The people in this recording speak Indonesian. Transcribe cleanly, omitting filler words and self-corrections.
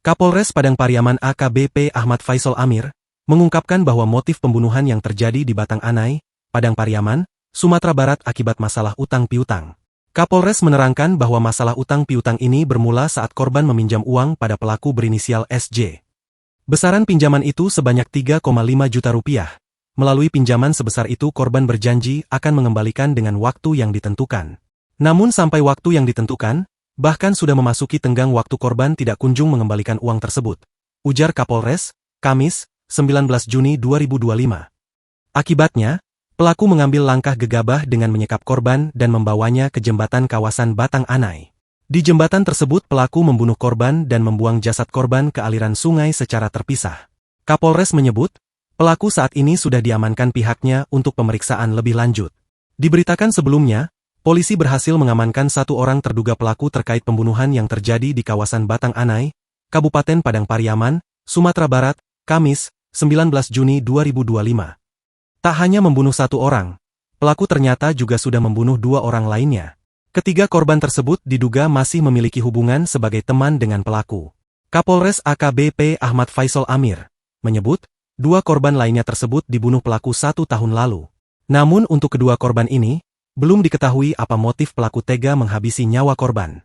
Kapolres Padang Pariaman AKBP Ahmad Faisal Amir, mengungkapkan bahwa motif pembunuhan yang terjadi di Batang Anai, Padang Pariaman, Sumatera Barat akibat masalah utang piutang. Kapolres menerangkan bahwa masalah utang piutang ini bermula saat korban meminjam uang pada pelaku berinisial SJ. Besaran pinjaman itu sebanyak 3,5 juta rupiah. Melalui pinjaman sebesar itu korban berjanji akan mengembalikan dengan waktu yang ditentukan. Namun sampai waktu yang ditentukan, bahkan sudah memasuki tenggang waktu korban tidak kunjung mengembalikan uang tersebut. Ujar Kapolres, Kamis, 19 Juni 2025. Akibatnya, pelaku mengambil langkah gegabah dengan menyekap korban dan membawanya ke jembatan kawasan Batang Anai. Di jembatan tersebut pelaku membunuh korban dan membuang jasad korban ke aliran sungai secara terpisah. Kapolres menyebut, pelaku saat ini sudah diamankan pihaknya untuk pemeriksaan lebih lanjut. Diberitakan sebelumnya, polisi berhasil mengamankan satu orang terduga pelaku terkait pembunuhan yang terjadi di kawasan Batang Anai, Kabupaten Padang Pariaman, Sumatera Barat, Kamis, 19 Juni 2025. Tak hanya membunuh satu orang, pelaku ternyata juga sudah membunuh dua orang lainnya. Ketiga korban tersebut diduga masih memiliki hubungan sebagai teman dengan pelaku. Kapolres AKBP Ahmad Faisal Amir menyebut, dua korban lainnya tersebut dibunuh pelaku 1 tahun lalu. Namun untuk kedua korban ini, belum diketahui apa motif pelaku tega menghabisi nyawa korban.